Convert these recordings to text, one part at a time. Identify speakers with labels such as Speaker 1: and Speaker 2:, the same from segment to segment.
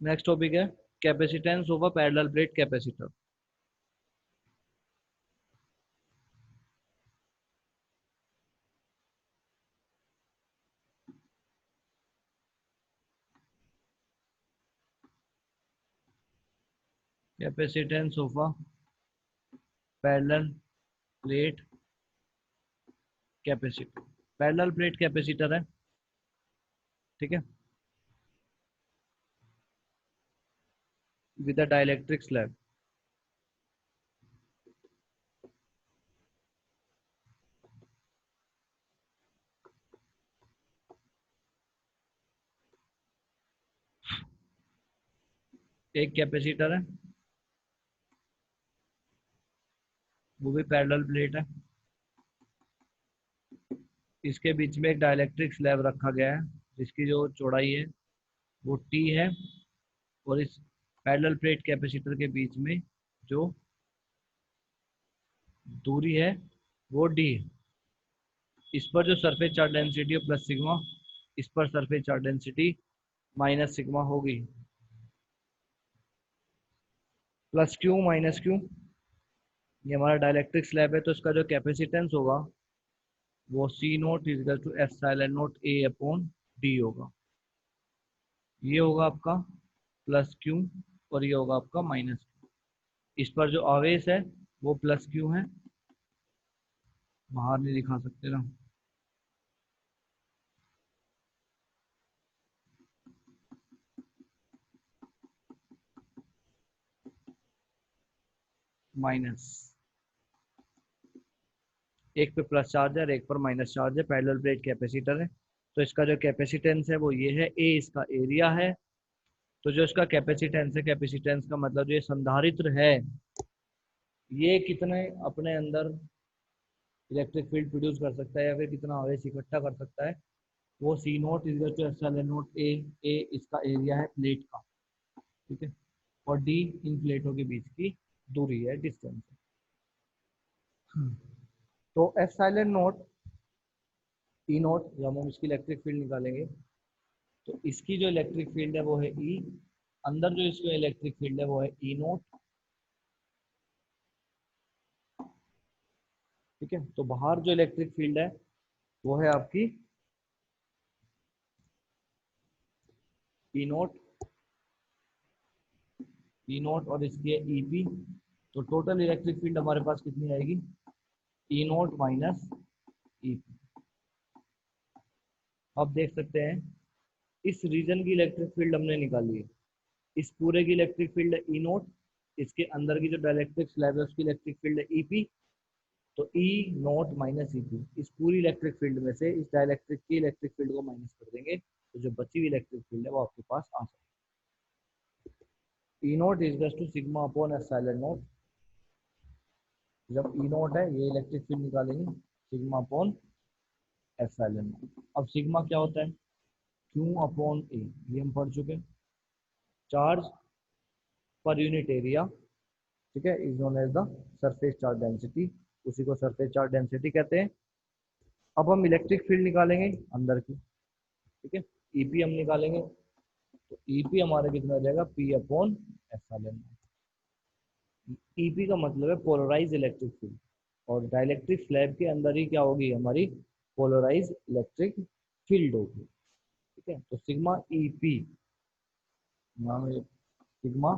Speaker 1: Next topic है capacitance of a parallel plate capacitor. Capacitance of a parallel plate capacitor. Parallel plate capacitor है, ठीक है, with a dielectric slab. एक capacitor है, वो भी पैरेलल प्लेट है। इसके बीच में एक डाइलेक्ट्रिक स्लैब रखा गया है जिसकी जो चौड़ाई है वो टी है, और इस पैरेलल प्लेट कैपेसिटर के बीच में जो दूरी है वो डी है। इस पर जो सरफेस चार्ज डेंसिटी है प्लस सिग्मा, इस पर surface charge density minus sigma होगी। प्लस क्यू माइनस क्यू, ये हमारा डाइलेक्ट्रिक स्लैब है, तो इसका जो कैपेसिटेंस होगा वो C naught equal to epsilon naught A upon D होगा। ये होगा आपका प्लस क्यू और ये होगा आपका माइनस क्यू। इस पर जो आवेश है वो प्लस क्यू है, बाहर नहीं दिखा सकते ना, माइनस। एक पे प्लस चार्ज है और एक पर माइनस चार्ज है, पैरेलल प्लेट कैपेसिटर है। तो इसका जो कैपेसिटेंस है वो ये है, ए इसका एरिया है। तो जो इसका कैपेसिटेंस है, कैपेसिटेंस का मतलब जो ये संधारित्र है ये कितने अपने अंदर इलेक्ट्रिक फील्ड प्रोड्यूस कर सकता है या फिर कितना आवेश इकट्ठा कर सकता है, वो C naught is to epsilon naught A. A इसका एरिया है प्लेट का, ठीक है, और डी इन प्लेटों के बीच की दूरी है, डिस्टेंस है। तो एप्सिलॉन नोट ई नोट, जब हम इसकी इलेक्ट्रिक फील्ड निकालेंगे तो इसकी जो इलेक्ट्रिक फील्ड है वो है ई, अंदर जो इसकी इलेक्ट्रिक फील्ड है वो है ई नोट, ठीक है। तो बाहर जो इलेक्ट्रिक फील्ड है वो है आपकी ई नोट, ई नोट और इसकी है ई पी। तो टोटल इलेक्ट्रिक फील्ड हमारे पास कितनी आएगी, ई नोट माइनस ई पी। आप देख सकते हैं इस रीजन की इलेक्ट्रिक फील्ड हमने निकाली है, इस पूरे की इलेक्ट्रिक फील्ड है ई नोट, इसके अंदर की जो डाइलेक्ट्रिक स्लैब है उसकी इलेक्ट्रिक फील्ड है ईपी। तो ई नोट माइनस ईपी, इस पूरी इलेक्ट्रिक फील्ड में से इस डाइलेक्ट्रिक की इलेक्ट्रिक फील्ड को माइनस कर देंगे, तो जो बची हुई इलेक्ट्रिक फील्ड है वो आपके पास आ सकती है। E naught is to sigma upon epsilon naught. जब ई नोट है ये इलेक्ट्रिक फील्ड निकालेंगे सिग्मा अपॉन एप्सिलॉन नोट। अब सिग्मा क्या होता है, क्यू अपॉन ए, ये हम पढ़ चुके हैं। चार्ज पर यूनिट एरिया, ठीक है, is known as the surface charge density, उसी को सरफेस चार्ज डेंसिटी कहते हैं। अब हम इलेक्ट्रिक फील्ड निकालेंगे अंदर की, ठीक है, ईपी हम निकालेंगे, तो ईपी हमारे कितना हो जाएगा, पी अपॉन एप्सिलॉन। ईपी का मतलब है पोलराइज इलेक्ट्रिक फील्ड, और डाइलेक्ट्रिक स्लैब के अंदर ही क्या होगी हमारी पोलराइज इलेक्ट्रिक फील्ड होगी, ठीक है। तो सिग्मा ईपी, सिग्मा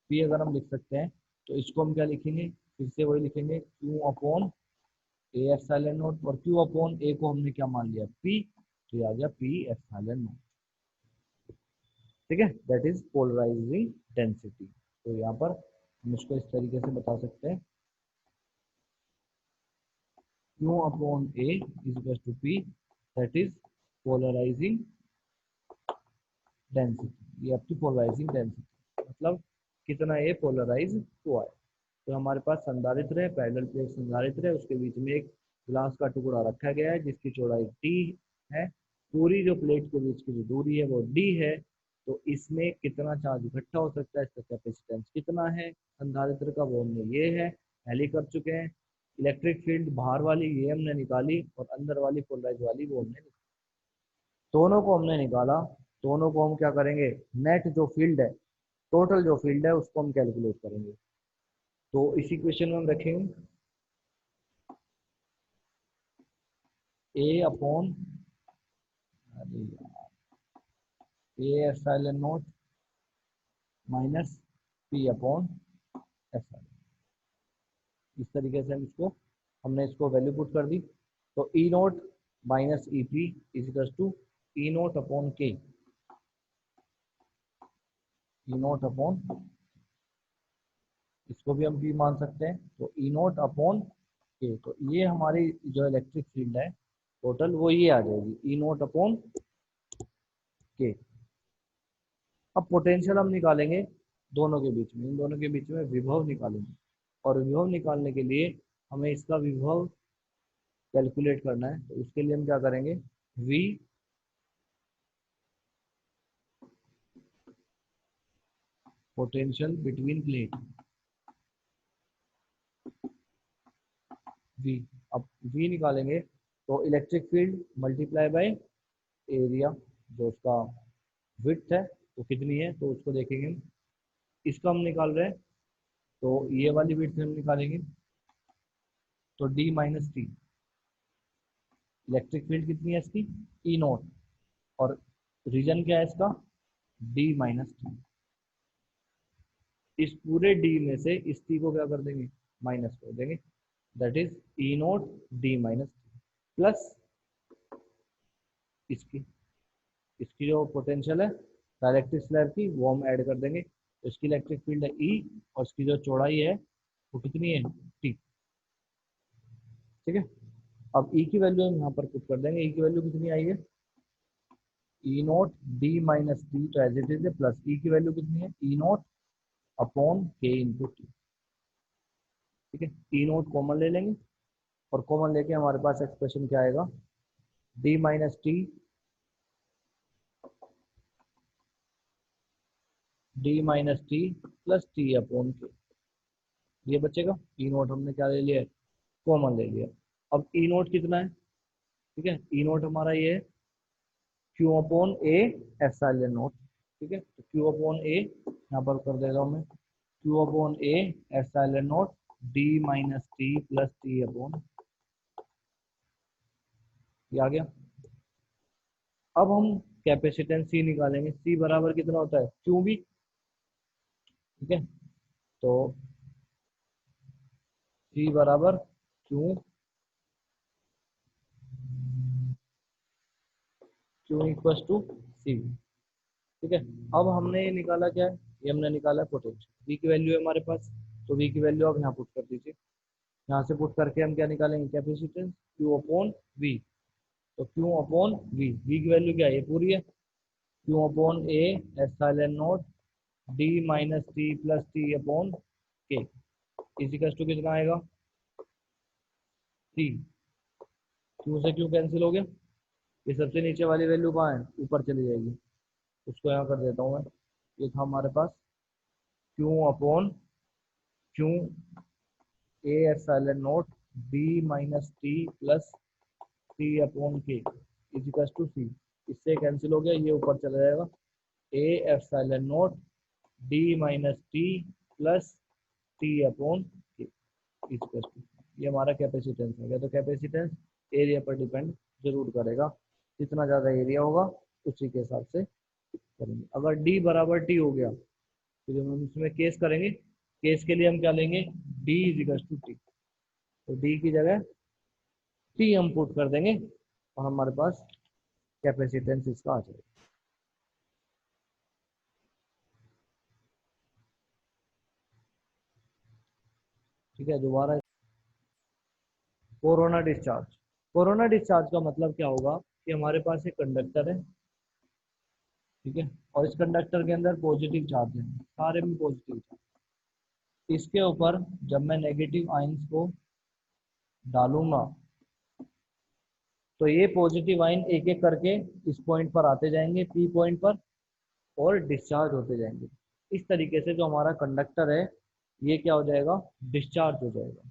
Speaker 1: पी अगर हम लिख सकते हैं तो इसको हम क्या लिखेंगे, फिर से वही लिखेंगे, Q upon A epsilon note, और क्यू अपॉन ए को हमने क्या मान लिया, पी, तो ये आ गया पी एप्सिलॉन नोट, ठीक है। That is polarizing density. तो यहाँ पर हम इसको इस तरीके से बता सकते हैं, Q upon A is equal to P, that is polarizing density. ये आपकी पोलराइजिंग डेंसिटी मतलब कितना ये पोलराइज हुआ है। तो हमारे पास संधारित्र है, पैरेलल प्लेट संधारित्र है, उसके बीच में एक ग्लास का टुकड़ा रखा गया है जिसकी चौड़ाई टी है, पूरी जो प्लेट के बीच की जो दूरी है वो डी है। तो इसमें कितना चार्ज इकट्ठा हो सकता है, इसका कैपेसिटेंस कितना है संधारित्र का, वो हमने ये है पहले कर चुके हैं। इलेक्ट्रिक फील्ड बाहर वाली ये हमने निकाली और अंदर वाली पोलराइज वाली वो हमने निकाली। दोनों को हमने निकाला, दोनों को हम क्या करेंगे, नेट जो फील्ड है टोटल जो फील्ड है उसको हम कैलकुलेट करेंगे। तो इस इक्वेशन में हम रखेंगे A upon A epsilon naught minus P upon epsilon. इस तरीके से हम इसको हमने इसको वैल्यू पुट कर दी। तो E naught minus E P is equal to E naught upon K, E naught upon, इसको भी हम पी मान सकते हैं, तो ई नोट अपॉन के। तो ये हमारी जो इलेक्ट्रिक फील्ड है टोटल वो ये आ जाएगी ई नोट अपॉन के। अब पोटेंशियल हम निकालेंगे दोनों के बीच में, इन दोनों के बीच में विभव निकालेंगे, और विभव निकालने के लिए हमें इसका विभव कैलकुलेट करना है। तो उसके लिए हम क्या करेंगे, V potential between plate, V। अब V निकालेंगे तो electric field multiply by area, जो उसका विड्थ है वो कितनी है तो उसको देखेंगे हम। इसका हम निकाल रहे हैं तो ये वाली विड्थ हम निकालेंगे, तो D minus T, electric field कितनी है इसकी, ई नोट, और रीजन क्या है इसका, D माइनस टी। इस पूरे D में से इस T को क्या कर देंगे, माइनस कर देंगे, that is E note D minus T plus इसकी इसकी जो पोटेंशियल है डायरेक्ट्रिक स्लैब की वो हम ऐड कर देंगे। तो इसकी इलेक्ट्रिक फील्ड है ई, और इसकी जो चौड़ाई है वो कितनी है, टी। ठीक है, अब ई की वैल्यू हम यहाँ पर पुट कर देंगे। ई की वैल्यू कितनी आई है, E note D minus T, तो एज इट इज है, प्लस ई की वैल्यू कितनी है, ई नोट अपॉन के इंटू टी। ठीक है, ई नोट कॉमन ले लेंगे, और कॉमन लेके हमारे पास एक्सप्रेशन क्या आएगा, D minus T, D minus T plus T upon के, ये बचेगा। ई नोट हमने क्या ले लिया है, कॉमन ले लिया। अब ई नोट कितना है, ठीक है, ई नोट हमारा ये है Q upon A epsilon naught. ठीक है, तो क्यू अपॉन ए यहाँ पर कर देता हूँ मैं, Q upon A epsilon note D minus T plus T upon, ये आ गया। अब हम कैपेसिटेंस सी निकालेंगे, सी बराबर कितना होता है, क्यू बी। ठीक है, तो सी बराबर क्यू, क्यू इक्वल टू सी। ठीक है, अब हमने ये निकाला क्या है, ये हमने निकाला पोटेंशियल, वी की वैल्यू है हमारे पास, तो वी की वैल्यू आप यहाँ पुट कर दीजिए। यहाँ से पुट करके हम क्या निकालेंगे, कैपेसिटेंस क्यू अपॉन वी। तो क्यू अपॉन वी, वी की वैल्यू क्या है, ये पूरी है, Q upon A epsilon not D minus T plus T upon K, equals to कितना आएगा, टी। क्यू से क्यू कैंसिल हो गया, ये सबसे नीचे वाली वैल्यू कहाँ है, ऊपर चली जाएगी, उसको यहाँ कर देता हूँ मैं। ये था हमारे पास Q upon Q A epsilon naught B minus T plus T upon K equals to सी। इससे कैंसिल हो गया, ये ऊपर चला जाएगा, ए epsilon not D minus T plus T upon K equals to, ये हमारा कैपेसिटेंस हो गया। तो कैपेसिटेंस एरिया पर डिपेंड जरूर करेगा, जितना ज़्यादा एरिया होगा उसी के हिसाब से करेंगे। अगर डी बराबर टी हो गया तो जब हम इसमें केस करेंगे, केस के लिए हम क्या लेंगे, डी इजिकल्स टू टी, तो डी की जगह टी हम पुट कर देंगे, और हमारे पास कैपेसिटेंस इसका आ जाएगा। ठीक है, दोबारा कोरोना डिस्चार्ज। कोरोना डिस्चार्ज का मतलब क्या होगा कि हमारे पास एक कंडक्टर है, ठीक है, और इस कंडक्टर के अंदर पॉजिटिव चार्ज है, सारे में पॉजिटिव चार्ज। इसके ऊपर जब मैं नेगेटिव आयंस को डालूंगा तो ये पॉजिटिव आयन एक एक करके इस पॉइंट पर आते जाएंगे, पी पॉइंट पर, और डिस्चार्ज होते जाएंगे। इस तरीके से जो हमारा कंडक्टर है ये क्या हो जाएगा, डिस्चार्ज हो जाएगा।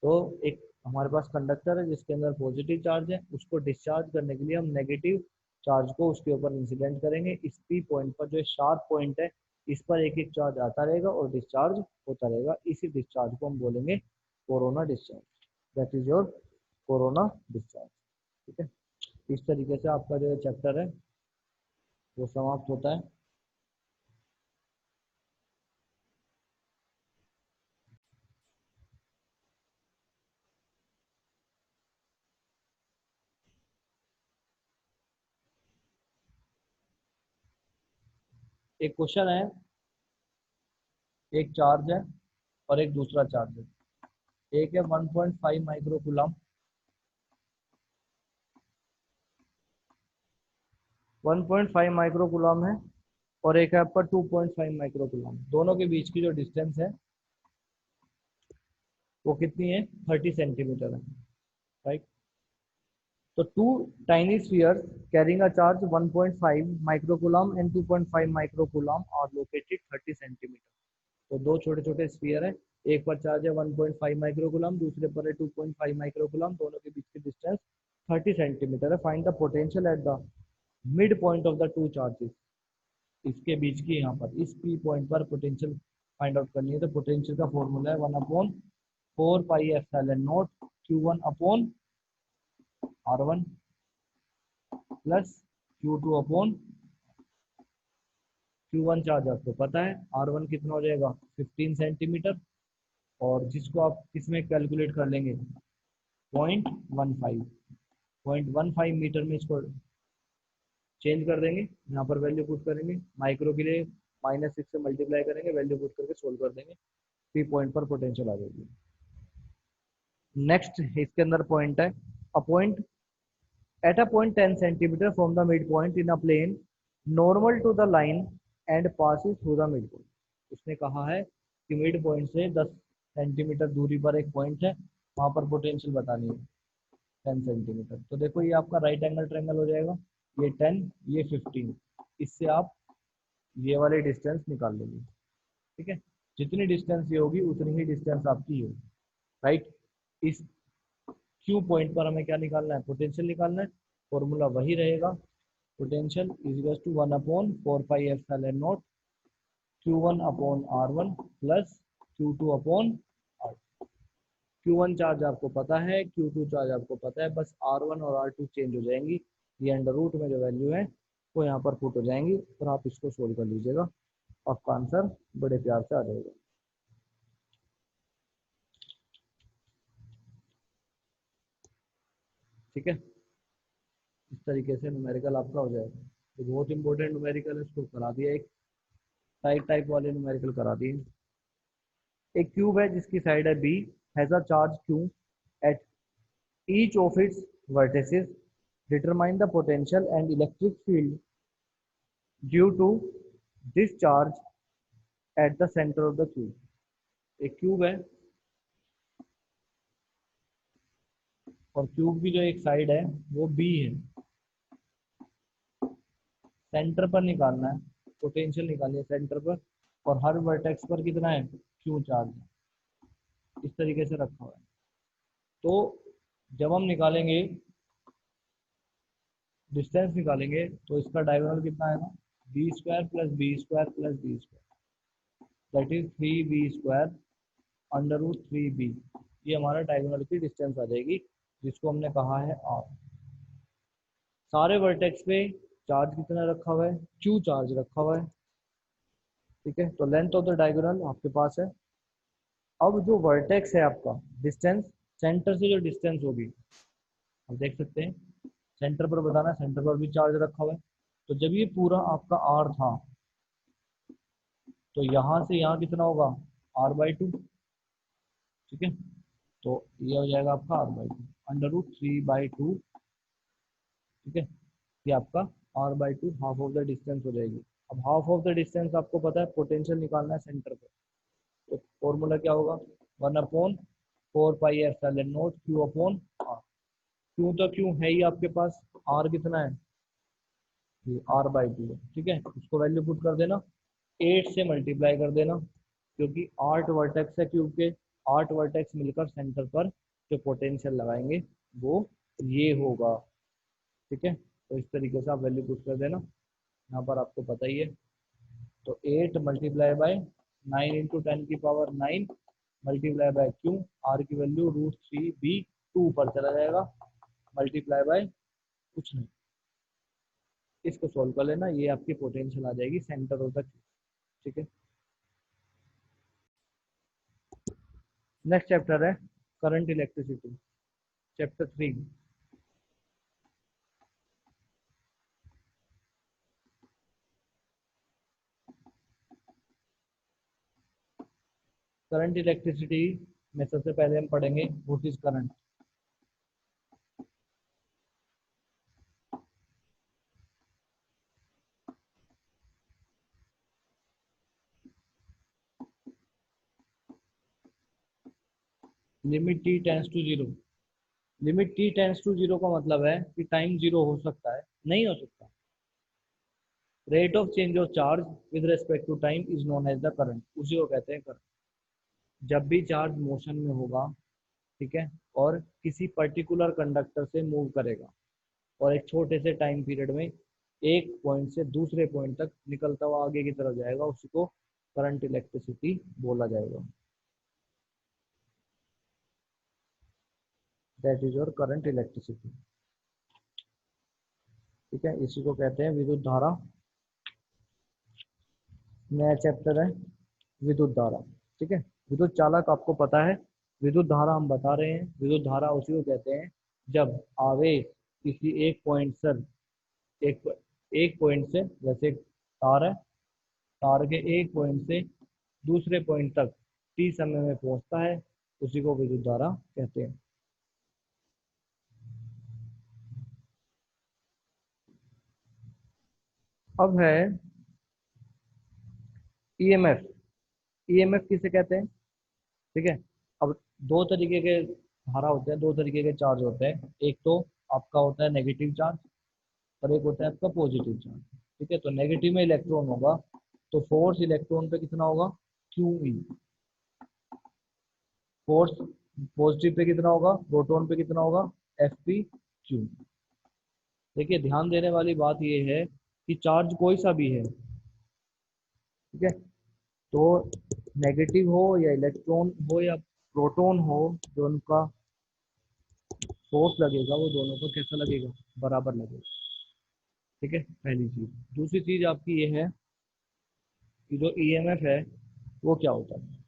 Speaker 1: तो एक हमारे पास कंडक्टर है जिसके अंदर पॉजिटिव चार्ज है, उसको डिस्चार्ज करने के लिए हम नेगेटिव चार्ज को उसके ऊपर इंसिडेंट करेंगे। इस पी पॉइंट पर जो शार्प पॉइंट है इस पर एक एक चार्ज आता रहेगा और डिस्चार्ज होता रहेगा। इसी डिस्चार्ज को हम बोलेंगे corona discharge, that is your corona discharge. ठीक है, इस तरीके से आपका जो चैप्टर है वो समाप्त होता है। एक क्वेश्चन है, एक चार्ज है और एक दूसरा चार्ज है। एक है 1.5 माइक्रोकूलम, 1.5 माइक्रोकूलम है, और एक है आपका 2.5 माइक्रोकूलम। दोनों के बीच की जो डिस्टेंस है वो कितनी है, 30 सेंटीमीटर है, राइट। तो two tiny spheres carrying a charge 1.5 microcoulomb and 2.5 microcoulomb are located 30 centimetre. तो दो छोटे छोटे स्फीयर है, एक पर चार्ज है 1.5 माइक्रोकूलम, दूसरे पर है 2.5 माइक्रोकूलम, दोनों के बीच की डिस्टेंस 30 सेंटीमीटर है। Find the potential at the mid point of the two charges. इसके बीच की यहाँ पर इस पी पॉइंट पर पोटेंशियल फाइंड आउट करनी है। तो पोटेंशियल का फॉर्मूला है 1/4 pi epsilon naught Q1 upon R1 plus Q2 upon Q1 charge आपको पता है, R1 कितना हो जाएगा 15 सेंटीमीटर, और जिसको आप इसमें कैलकुलेट कर लेंगे 0.15, 0.15 मीटर में इसको चेंज कर देंगे, यहाँ पर वैल्यू पुट करेंगे, माइक्रो के लिए -6 से मल्टीप्लाई करेंगे, वैल्यू पुट करके सोल्व कर देंगे, पी पॉइंट पर पोटेंशियल आ जाएगी। नेक्स्ट इसके अंदर पॉइंट है, a point at a point 10 centimeter from the midpoint in a plane normal to the line and passes through the midpoint। उसने कहा है कि मिड पॉइंट से 10 सेंटीमीटर दूरी पर एक पॉइंट है, वहां पर पोटेंशियल बतानी है 10 सेंटीमीटर। तो देखो ये आपका राइट एंगल ट्रायंगल हो जाएगा, ये 10 ये 15, इससे आप ये वाली डिस्टेंस निकाल लेंगे। ठीक है, जितनी डिस्टेंस ये होगी उतनी ही डिस्टेंस आपकी होगी, राइट। इस क्यू पॉइंट पर हमें क्या निकालना है, पोटेंशियल निकालना है। फॉर्मूला वही रहेगा, potential is equal to 1/4 pi epsilon naught Q1 upon R1 plus Q2 upon R। Q1 charge आपको पता है, Q2 चार्ज आपको पता है, बस R1 और R2 चेंज हो जाएंगी, ये अंडर रूट में जो वैल्यू है वो यहाँ पर पुट हो जाएंगी, और आप इसको सोल्व कर लीजिएगा, आपका आंसर बड़े प्यार से आ जाएगा। ठीक है, इस तरीके से न्यूमेरिकल आपका हो जाएगा। तो बहुत इंपॉर्टेंट न्यूमेरिकल है, इसको करा दिया, एक टाइप टाइप वाले न्यूमेरिकल करा दिए। एक क्यूब है जिसकी साइड है B, has a charge Q at each of its vertices, determine the potential and electric field due to this charge at the centre of the cube. एक cube है और क्यूब की जो एक साइड है वो बी है, सेंटर पर निकालना है, पोटेंशियल निकालिए सेंटर पर, और हर वर्टेक्स पर कितना है, क्यू चार्ज है, इस तरीके से रखा हुआ है। तो जब हम निकालेंगे डिस्टेंस निकालेंगे तो इसका डायगोनल कितना आएगा, B square plus B square plus B square, that is 3b² under root 3b। ये हमारा डायगोनल की डिस्टेंस आ जाएगी, जिसको हमने कहा है आर। सारे वर्टेक्स पे चार्ज कितना रखा हुआ है, क्यू चार्ज रखा हुआ है। ठीक है, तो लेंथ ऑफ द डायगोनल आपके पास है। अब जो वर्टेक्स है आपका डिस्टेंस, सेंटर से जो डिस्टेंस होगी आप देख सकते हैं, सेंटर पर बताना, सेंटर पर भी चार्ज रखा हुआ है। तो जब ये पूरा आपका आर था तो यहाँ से यहाँ कितना होगा, r/2। ठीक है, तो ये हो जाएगा आपका r/2 अंडर रूट 3/2। ठीक है, ये आपका r/2 half of the distance हो जाएगी। अब हाफ ऑफ द डिस्टेंस आपको पता है, पोटेंशियल निकालना है सेंटर पर, तो फॉर्मूला क्या होगा, 1/4 pi epsilon not Q upon R। Q तो क्यों है ही आपके पास, R कितना है, ये r/2 है। ठीक है, उसको वैल्यू पुट कर देना, 8 से मल्टीप्लाई कर देना, क्योंकि 8 वर्टेक्स है क्यूब के, 8 वर्टेक्स मिलकर सेंटर पर जो पोटेंशियल लगाएंगे वो ये होगा। ठीक है, तो इस तरीके से आप वैल्यू पुट कर देना, यहाँ पर आपको पता ही है। तो 8 multiply by 9 into 10⁻9 multiply by Q, R की वैल्यू √3b2 पर चला जाएगा, मल्टीप्लाई बाय कुछ नहीं। इसको सोल्व कर लेना, ये आपकी पोटेंशियल आ जाएगी सेंटर ऑफ द, ठीक है। नेक्स्ट चैप्टर है current electricity, chapter 3। Current electricity में सबसे पहले हम पढ़ेंगे what is current. Limit t tends to zero. Limit t tends to zero का मतलब है कि टाइम जीरो हो सकता है, नहीं हो सकता। Rate of change of charge with respect to time is known as the current, उसी को कहते हैं करंट। जब भी चार्ज मोशन में होगा, ठीक है, और किसी पर्टिकुलर कंडक्टर से मूव करेगा और एक छोटे से टाइम पीरियड में एक पॉइंट से दूसरे पॉइंट तक निकलता हुआ आगे की तरफ जाएगा, उसी को करंट इलेक्ट्रिसिटी बोला जाएगा। That is your current electricity, ठीक है, इसी को कहते हैं विद्युत धारा। नया चैप्टर है विद्युत धारा, ठीक है। विद्युत चालक आपको पता है, विद्युत धारा हम बता रहे हैं। विद्युत धारा उसी को कहते हैं जब आवेश किसी एक पॉइंट से, एक एक पॉइंट से, जैसे तार है, तार के एक पॉइंट से दूसरे पॉइंट तक टी समय में पहुंचता है, उसी को विद्युत धारा कहते हैं। अब है ईएमएफ। ईएमएफ किसे कहते हैं, ठीक है। अब दो तरीके के धारा होते हैं, दो तरीके के चार्ज होते हैं। एक तो आपका होता है नेगेटिव चार्ज और एक होता है आपका पॉजिटिव चार्ज, ठीक है। तो नेगेटिव में इलेक्ट्रॉन होगा, तो फोर्स इलेक्ट्रॉन पे कितना होगा, Q E. Force positive pay कितना होगा, प्रोटॉन पे कितना होगा, एफ पी क्यू। देखिए ध्यान देने वाली बात यह है कि चार्ज कोई सा भी है, ठीक है, तो नेगेटिव हो या इलेक्ट्रॉन हो या प्रोटॉन हो, जो उनका फोर्स लगेगा वो दोनों को कैसा लगेगा, बराबर लगेगा, ठीक है। पहली चीज। दूसरी चीज आपकी ये है कि जो ईएमएफ है वो क्या होता है।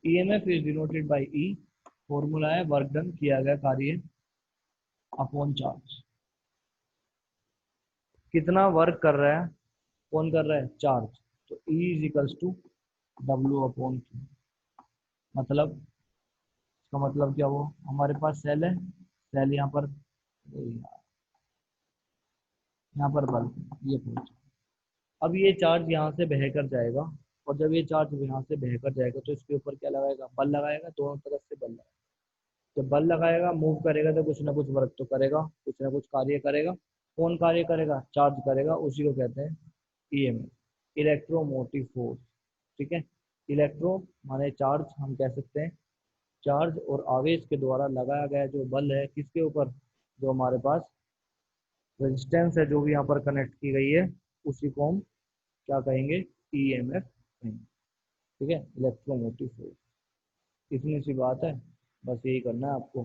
Speaker 1: EMF is denoted by E, formula है वर्क डन, किया गया कार्य अपॉन चार्ज। कितना वर्क कर रहा है, कौन कर रहा है, चार्ज। तो E is equals to W upon Q. मतलब इसका मतलब क्या, वो हमारे पास सेल है, सेल यहाँ पर बल्ब ये पहुंचा। अब ये चार्ज यहाँ से बहकर जाएगा, और जब ये चार्ज यहाँ से बहकर जाएगा तो इसके ऊपर क्या लगाएगा, बल लगाएगा, दोनों तरफ से बल लगाएगा। जब बल लगाएगा, मूव करेगा, तो कुछ ना कुछ वर्क तो करेगा, कुछ ना कुछ कार्य करेगा। कौन कार्य करेगा, चार्ज करेगा, उसी को कहते हैं ईएमएफ, इलेक्ट्रोमोटिव फोर्स, ठीक है। इलेक्ट्रो माने चार्ज, हम कह सकते हैं चार्ज और आवेश के द्वारा लगाया गया जो बल है, किसके ऊपर, जो हमारे पास रेजिस्टेंस है जो भी यहाँ पर कनेक्ट की गई है, उसी को हम क्या कहेंगे, ईएमएफ कहेंगे, ठीक है, इलेक्ट्रोमोटिव फोर्स। इतनी सी बात है, बस यही करना है आपको।